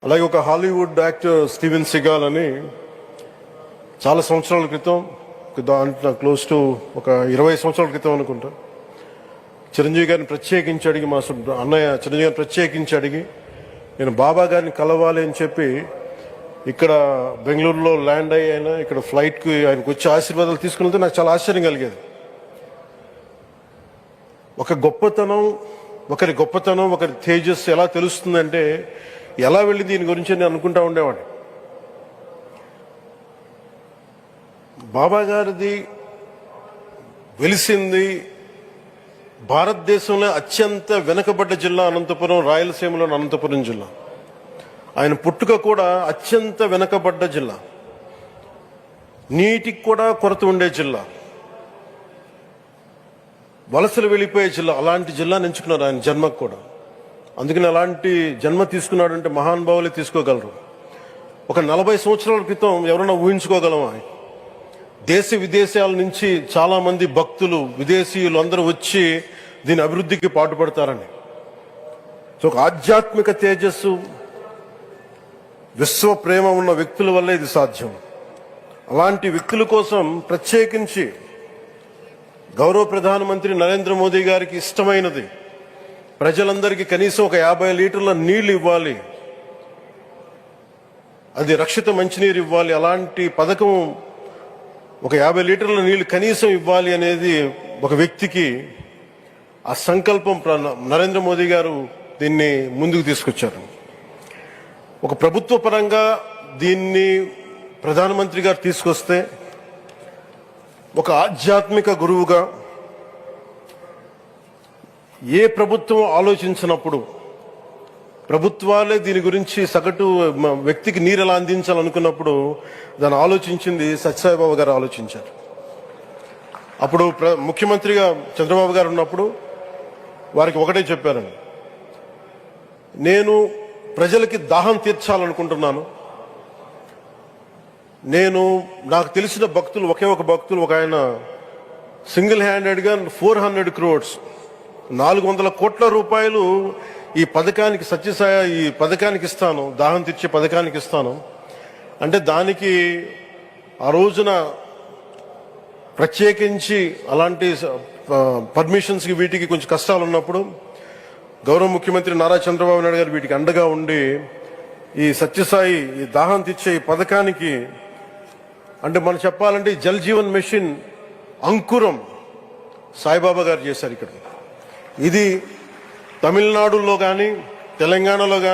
అలాగే ఒక Hollywood actor Steven Seagal అని చాలా సంవత్సరాల క్రితం, క్లోజ్ టు ఒక 20 సంవత్సరాల క్రితం అనుకుంటా, చిరంజీవి గారిని ప్రత్యేకించి అడిగి, మా అన్నయ్య చిరంజీవి గారిని ప్రత్యేకించి అడిగి నేను బాబా గారిని కలవాలి అని చెప్పి ఇక్కడ బెంగళూరులో ల్యాండ్ అయినా ఇక్కడ ఫ్లైట్కి ఆయనకు వచ్చి ఆశీర్వాదాలు తీసుకున్నది నాకు చాలా ఆశ్చర్యం కలిగేది. ఒకరి గొప్పతనం ఒకరి తేజస్సు ఎలా తెలుస్తుందంటే ఎలా వెళ్ళి దీని గురించి నేను అనుకుంటా ఉండేవాడిని. బాబా గారిది వెలిసింది భారతదేశంలో అత్యంత వెనుకబడ్డ జిల్లా అనంతపురం, రాయలసీమలోని అనంతపురం జిల్లా. ఆయన పుట్టుక కూడా అత్యంత వెనుకబడ్డ జిల్లా, నీటికి కూడా కొరత ఉండే జిల్లా, వలసలు వెళ్ళిపోయే జిల్లా. అలాంటి జిల్లాని ఎంచుకున్నారు ఆయన జన్మకు కూడా. అందుకని అలాంటి జన్మ తీసుకున్నాడంటే మహానుభావులే తీసుకోగలరు. ఒక 40 సంవత్సరాల క్రితం ఎవరైనా ఊహించుకోగలమా? దేశ విదేశాల నుంచి చాలా మంది భక్తులు, విదేశీయులు అందరూ వచ్చి దీని అభివృద్ధికి పాటుపడతారని. సో ఒక ఆధ్యాత్మిక తేజస్సు, విశ్వ ప్రేమ ఉన్న వ్యక్తుల వల్లే ఇది సాధ్యం. అలాంటి వ్యక్తుల కోసం ప్రత్యేకించి గౌరవ ప్రధానమంత్రి నరేంద్ర మోదీ గారికి ఇష్టమైనది ప్రజలందరికీ కనీసం ఒక 50 లీటర్ల నీళ్లు ఇవ్వాలి, అది రక్షిత మంచినీరు ఇవ్వాలి. అలాంటి పథకం, ఒక 50 లీటర్ల నీళ్లు కనీసం ఇవ్వాలి అనేది ఒక వ్యక్తికి ఆ సంకల్పం నరేంద్ర మోదీ గారు దీన్ని ముందుకు తీసుకొచ్చారు. ఒక ప్రభుత్వ పరంగా దీన్ని ప్రధానమంత్రి గారు తీసుకొస్తే, ఒక ఆధ్యాత్మిక గురువుగా ఏ ప్రభుత్వం ఆలోచించినప్పుడు, ప్రభుత్వాలే దీని గురించి సగటు వ్యక్తికి నీరు ఎలా అందించాలనుకున్నప్పుడు దాన్ని ఆలోచించింది సత్యసాయిబాబా గారు ఆలోచించారు. అప్పుడు ముఖ్యమంత్రిగా చంద్రబాబు గారు ఉన్నప్పుడు వారికి ఒకటే చెప్పారండి, నేను ప్రజలకి దాహం తీర్చాలనుకుంటున్నాను. నాకు తెలిసిన భక్తులు, ఒక భక్తులు, ఒక ఆయన సింగిల్ హ్యాండెడ్గా 400 crores 400 కోట్ల రూపాయలు ఈ పథకానికి, సత్యసాయి ఈ పథకానికి ఇస్తాను, దాహం తీర్చే పథకానికి ఇస్తాను అంటే, దానికి ఆ రోజున ప్రత్యేకించి అలాంటి పర్మిషన్స్కి వీటికి కొంచెం కష్టాలు ఉన్నప్పుడు గౌరవ ముఖ్యమంత్రి నారా చంద్రబాబు నాయుడు గారు వీటికి అండగా ఉండి ఈ సత్యసాయి ఈ దాహం తీర్చే ఈ పథకానికి, అంటే మనం చెప్పాలంటే జల్ జీవన్ మిషన్ అంకురం సాయిబాబా గారు చేశారు ఇక్కడ. ఇది తమిళనాడులో కానీ తెలంగాణలో కానీ